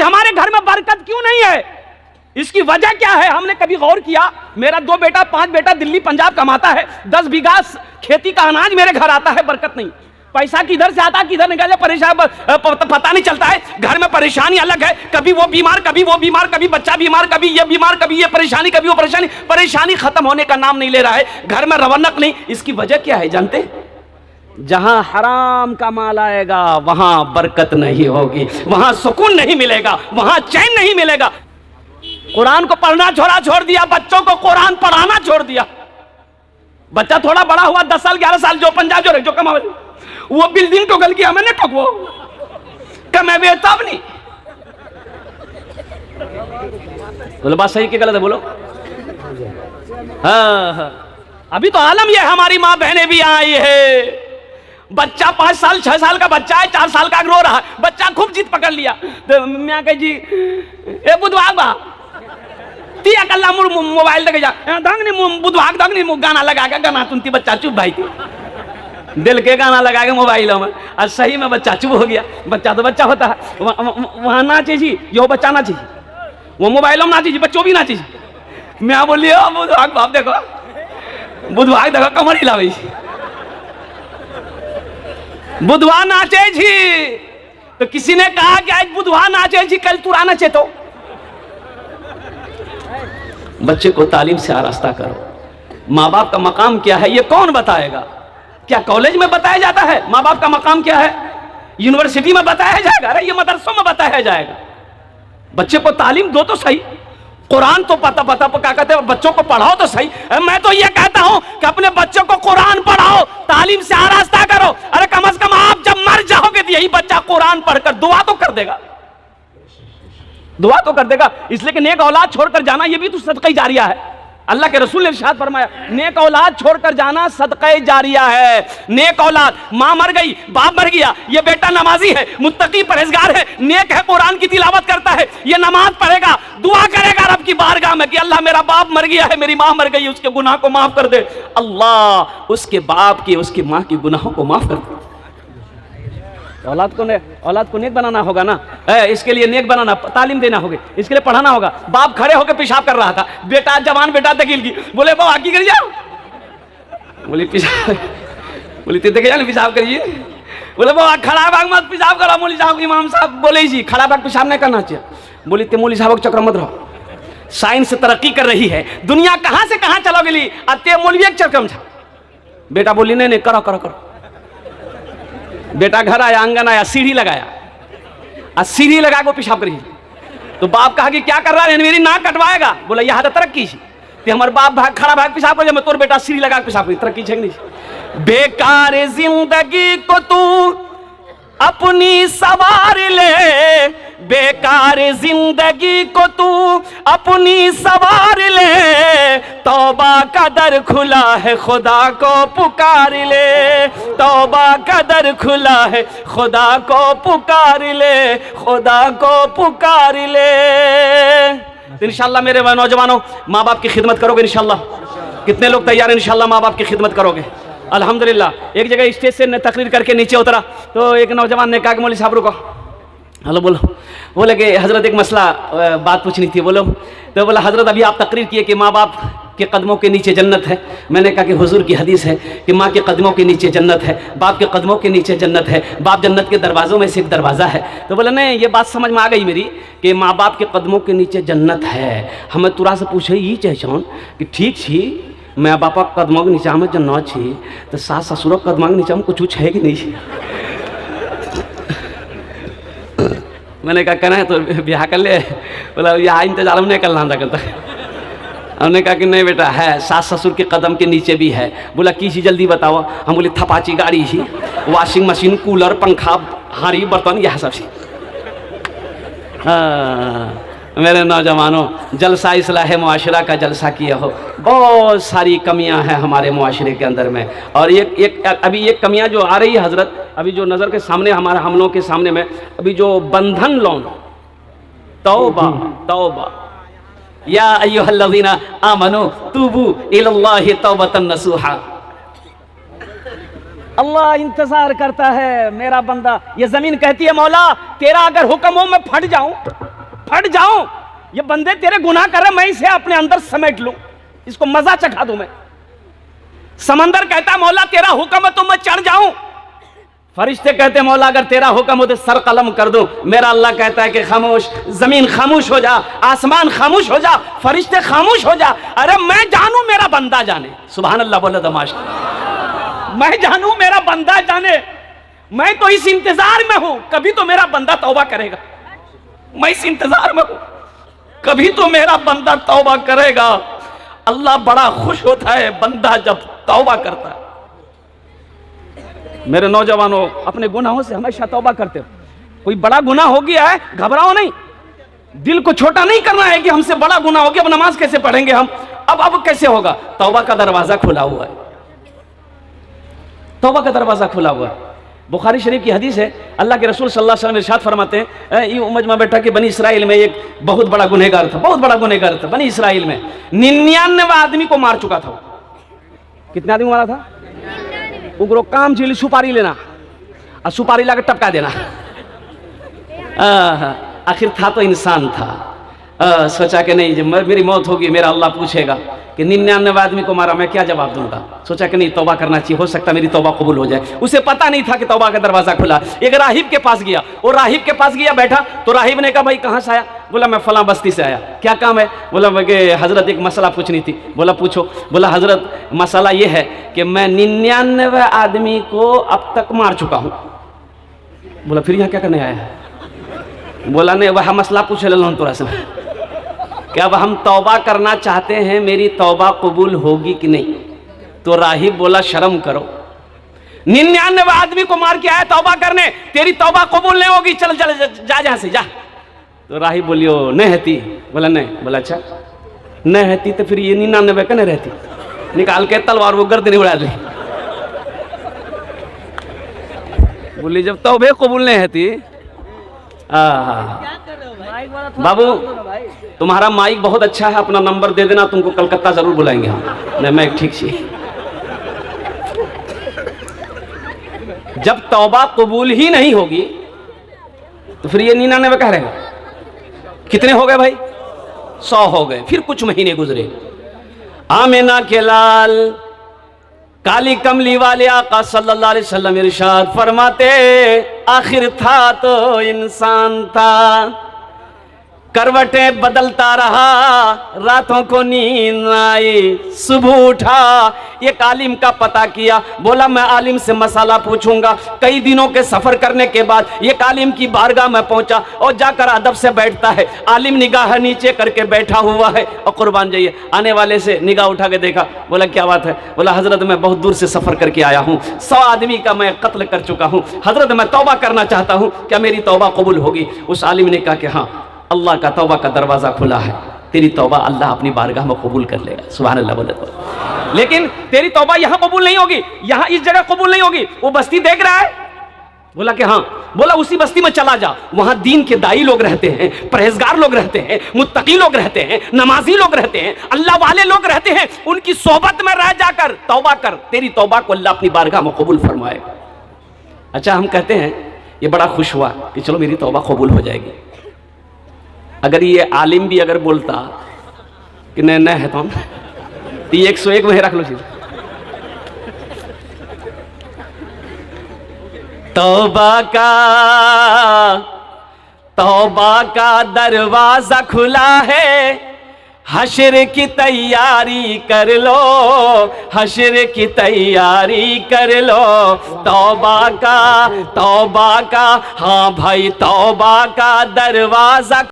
हमारे घर में बरकत क्यों नहीं है? इसकी वजह क्या है? हमने कभी गौर किया? मेरा 2 बेटा 5 बेटा दिल्ली पंजाब कमाता है, 10 बीघा खेती का अनाज मेरे घर आता है, बरकत नहीं। पैसा किधर से आता किधर निकल जाए परेशान पता नहीं चलता है। घर में परेशानी अलग है, कभी वो बीमार कभी वो बीमार, कभी बच्चा बीमार कभी ये बीमार, कभी ये परेशानी कभी वो परेशानी। परेशानी खत्म होने का नाम नहीं ले रहा है, घर में रौनक नहीं। इसकी वजह क्या है जानते? जहां हराम का माल आएगा वहां बरकत नहीं होगी, वहां सुकून नहीं मिलेगा, वहां चैन नहीं मिलेगा। कुरान को पढ़ना छोड़ दिया, बच्चों को कुरान पढ़ाना छोड़ दिया। बच्चा थोड़ा बड़ा हुआ 10 साल 11 साल, जो पंजाब जो कमा वो बिल्डिंग टोकल किया मैंने ठोकवो क्या मैं बेचता नहीं। बोलो बात सही कि गलत है? बोलो। हाँ, अभी तो आलम ये हमारी माँ बहनें भी आई है। बच्चा 5 साल 6 साल का बच्चा है, 4 साल का रो रहा है, बच्चा खूब जिद पकड़ लिया तो मैं कह जी ए बुधवार बा तिया कल्ला मुर मोबाइल देखे जा दंगनी बुधवार दंगनी गाना लगा के गाना सुनती, बच्चा चुप भाई थी दिल के गाना लगा के मोबाइलों में। आज सही में बच्चा चुप हो गया। बच्चा तो बच्चा होता है, वहां नाचे जी, यो बच्चा नाचे, वो मोबाइलों में नाचे जी, बच्चों भी नाचे जी। मैं बोली बुधवार बाप देखो, बुधवार देखो कमर हिलावे, बुधवार नाचे जी। तो किसी ने कहा कि आज बुधवार नाचे जी, कल तुरा नाचे। तो बच्चे को तालीम से आरास्ता करो। माँ बाप का मकाम क्या है ये कौन बताएगा? क्या कॉलेज में बताया जाता है माँ बाप का मकाम क्या है? यूनिवर्सिटी में बताया जाएगा? अरे ये मदरसों में बताया जाएगा। बच्चे को तालीम दो तो सही, कुरान तो पता क्या कहते हैं, बच्चों को पढ़ाओ तो सही। मैं तो ये कहता हूं कि अपने बच्चों को कुरान पढ़ाओ, तालीम से आरास्ता करो। अरे कम से कम आप जब मर जाओगे तो यही बच्चा कुरान पढ़कर दुआ तो कर देगा, दुआ तो कर देगा। इसलिए कि नेक औलाद छोड़कर जाना ये भी तो सदका जारिया है। अल्लाह के रसूल ने इरशाद फरमाया, नेक औलाद छोड़कर जाना सदका जारिया है। नेक औलाद, माँ मर गई बाप मर गया, ये बेटा नमाजी है, मुत्तकी परहेजगार है, नेक है, कुरान की तिलावत करता है, ये नमाज पढ़ेगा, दुआ करेगा रब की बारगाह में कि अल्लाह मेरा बाप मर गया है, मेरी माँ मर गई, उसके गुनाह को माफ कर दे। अल्लाह उसके बाप के उसकी माँ के गुनाहों को माफ कर दे। औलाद को नेक बनाना होगा ना, इसके लिए नेक बनाना, तालीम देना होगा, इसके लिए पढ़ाना होगा। बाप खड़े होकर पेशाब कर रहा था, बेटा जवान बेटा दकील की बोले बाबा आगे कर जाओ, बोली पेशाब, बोली देखे जाए पेशाब करिए, बोले बाबा खड़ा भाग मत पेशाब करो। मौलवी साहब इमाम साहब बोले जी खड़ा भाग पेशाब नहीं करना चाहिए। बोली ते मौलवी साहब चक्र मत रहो, साइंस तरक्की कर रही है, दुनिया कहां से कहां चलोगे ली अत्य मौलवी एक चक्र में। बेटा बोली नहीं करो करो करो। बेटा घर आया, आंगन आया, सीढ़ी लगाया, और सीढ़ी लगा के पेशाब करिए। तो बाप कहा कि क्या कर रहा है, मेरी नाक कटवाएगा। बोला यह तो तरक्की थी, हमारे बाप भाग खड़ा भाग पेशाब कर, मैं तोर बेटा सीढ़ी लगा के पेशाब करी, तरक्की है नहीं। बेकार जिंदगी को तू अपनी सवार ले, बेकार जिंदगी को तू अपनी सवार ले, तौबा का दर खुला है खुदा को पुकार ले, तौबा का दर खुला है खुदा को पुकार ले, खुदा को पुकार ले। इंशाल्लाह मेरे नौजवानों माँ बाप की खिदमत करोगे इंशाल्लाह? कितने लोग तैयार हैं इंशाल्लाह माँ बाप की खिदमत करोगे? अल्हम्दुलिल्लाह। एक जगह स्टेज से तकरीर करके नीचे उतरा तो एक नौजवान ने कहा कि मौलवी साहब रुको, हेलो बोलो। बोले कि हजरत एक मसला बात पूछनी थी। बोलो। तो बोला हजरत अभी आप तकरीर किए कि माँ बाप के कदमों के नीचे जन्नत है। मैंने कहा कि हुजूर की हदीस है कि माँ के कदमों के नीचे जन्नत है, बाप के कदमों के नीचे जन्नत है, बाप जन्नत के दरवाज़ों में से एक दरवाज़ा है। तो बोला नहीं ये बात समझ में आ गई मेरी कि माँ बाप के कदमों के नीचे जन्नत है। हमें तुरा से पूछे ये चाहन कि ठीक छी मैं बापा कदमों के नीचे हमें जन्नत छी, तो सास ससुरों कदमों के नीचे हम कुछ है कि नहीं? मैंने कहा कहना है तो ब्याह कर ले। बोला यहाँ इंतजार में नहीं करना था करता। हमने कहा कि नहीं बेटा है, सास ससुर के कदम के नीचे भी है। बोला की चीज़ जल्दी बताओ। हम बोले थपाची गाड़ी ही, वॉशिंग मशीन, कूलर, पंखा, हारी बर्तन, यह सब चीज। हाँ मेरे नौजवानों, जलसा इस्लाह मुआशरा का जलसा किया हो। बहुत सारी कमियां हैं हमारे मुआशरे के अंदर में, और अभी एक कमियां जो आ रही है हजरत, अभी जो नज़र के सामने हमारे हम लोगों के सामने में अभी जो बंधन लोन, तौबा तौबा या अय्युहल्लज़ीना आमनू तूबू इलल्लाहि तौबतन नसूहा। अल्लाह इंतजार करता है मेरा बंदा। ये जमीन कहती है मौला तेरा अगर हुक्म हो मैं फट जाऊं, फट जाऊं, ये बंदे तेरे गुनाह कर रहे, मैं इसे अपने अंदर समेट लूं, इसको मजा चखा दूं मैं। समंदर कहता है मौला तेरा हुक्म है तो मैं चढ़ जाऊं। फरिश्ते कहते हैं मौला अगर तेरा हुक्म हो तो सर कलम कर दूं। मेरा अल्लाह कहता है कि खामोश, जमीन खामोश हो जा, आसमान खामोश हो जा, फरिश्ते खामोश हो जा। अरे मैं जानू मेरा बंदा जाने, सुभान अल्लाह बोले दमाश। मैं जानू मेरा बंदा जाने, मैं तो इस इंतजार में हूं कभी तो मेरा बंदा तौबा करेगा। मैं इस इंतजार में हूं कभी तो मेरा बंदा तौबा करेगा। अल्लाह बड़ा खुश होता है बंदा जब तौबा करता है। मेरे नौजवानों, अपने गुनाहों से हमेशा तौबा करते हो। कोई बड़ा गुनाह हो गया है, घबराओ नहीं, दिल को छोटा नहीं करना है कि हमसे बड़ा गुनाह हो गया, अब नमाज कैसे पढ़ेंगे हम, अब कैसे होगा। तौबा का दरवाजा खुला हुआ है, तौबा का दरवाजा खुला हुआ है। बुखारी शरीफ की हदीस है, अल्लाह के रसूल सल्लल्लाहु अलैहि वसल्लम इरशाद फरमाते हैं, ये मजमा बेटा कि बनी इसराइल में एक बहुत बड़ा गुनहगार था, बहुत बड़ा गुनहगार था। बनी इसराइल में 99 आदमी को मार चुका था। कितने आदमी मारा था? उगरो काम झील सुपारी लेना और सुपारी लाकर टपका देना। आखिर था तो इंसान था। सोचा कि नहीं, जब मेरी मौत होगी मेरा अल्लाह पूछेगा कि 99 आदमी को मारा, मैं क्या जवाब दूंगा। सोचा कि नहीं, तौबा करना चाहिए, हो सकता मेरी तौबा कबूल हो जाए। उसे पता नहीं था कि तौबा का दरवाजा खुला। एक राहिब के पास गया, और राहिब के पास गया, बैठा तो राहिब ने कहा भाई कहाँ से आया? बोला मैं फलां बस्ती से आया। क्या काम है? बोला मैं हजरत एक मसला पूछनी थी। बोला पूछो। बोला हजरत मसला ये है कि मैं 99 आदमी को अब तक मार चुका हूँ। बोला फिर यहाँ क्या करने आया है? बोला नहीं, वह मसला पूछ ले तोरा से कि अब हम तौबा करना चाहते हैं, मेरी तौबा कबूल होगी कि नहीं। तो राहिब बोला शर्म करो, 99 आदमी को मार के आया तौबा करने, तेरी तौबा कबूल नहीं होगी, चल चल जा जहां से जा। तो राहिब बोलियो नहीं रहती। बोला नहीं। बोला अच्छा नहीं रहती तो फिर ये 99 का नहीं रहती। निकाल के तलवार वो गर्दन उड़ा ली। बोली जब तौबे कबूल नहीं रहती। बाबू तुम्हारा माइक बहुत अच्छा है, अपना नंबर दे देना, तुमको कलकत्ता जरूर बुलाएंगे हम। नहीं मैं ठीक सी। जब तौबा कबूल ही नहीं होगी तो फिर ये 99 कह रहेगा। कितने हो गए भाई? 100 हो गए। फिर कुछ महीने गुजरे, आमिना के लाल काली कमली वाले आका सल्लल्लाहु अलैहि वसल्लम इरशाद फरमाते, आखिर था तो इंसान था, करवटें बदलता रहा, रातों को नींद आई, सुबह उठा, एक आलिम का पता किया। बोला मैं आलिम से मसाला पूछूंगा। कई दिनों के सफर करने के बाद एक आलिम की बारगाह में पहुंचा और जाकर अदब से बैठता है। आलिम निगाह नीचे करके बैठा हुआ है और कुर्बान जाइए आने वाले से निगाह उठा के देखा। बोला क्या बात है? बोला हजरत मैं बहुत दूर से सफर करके आया हूँ, 100 आदमी का मैं कत्ल कर चुका हूँ, हजरत मैं तौबा करना चाहता हूँ, क्या मेरी तौबा कबूल होगी? उस आलिम ने कहा कि हाँ, अल्लाह का तौबा का दरवाजा खुला है, तेरी तौबा अल्लाह अपनी बारगाह में कबूल कर लेगा। सुभान अल्लाह बोले तो। लेकिन तेरी तौबा यहाँ कबूल नहीं होगी, यहाँ इस जगह कबूल नहीं होगी। वो बस्ती देख रहा है? बोला कि हाँ। बोला उसी बस्ती में चला जा, वहां दीन के दाई लोग रहते हैं, परहेजगार लोग रहते हैं, मुत्तकी लोग रहते हैं, नमाजी लोग रहते हैं, अल्लाह वाले लोग रहते हैं, उनकी सोहबत में रह जाकर तौबा कर, तेरी तौबा को अल्लाह अपनी बारगाह में कबूल फरमाएगा। अच्छा हम कहते हैं ये बड़ा खुश हुआ कि चलो मेरी तौबा कबूल हो जाएगी। अगर ये आलिम भी अगर बोलता कि नहीं नहीं है तो 101 में रख लो चीज। तौबा का दरवाजा खुला है, हश्र की तैयारी कर लो, हश्र की तैयारी कर लो। तौबा का हाँ भाई तौबा का दरवाजा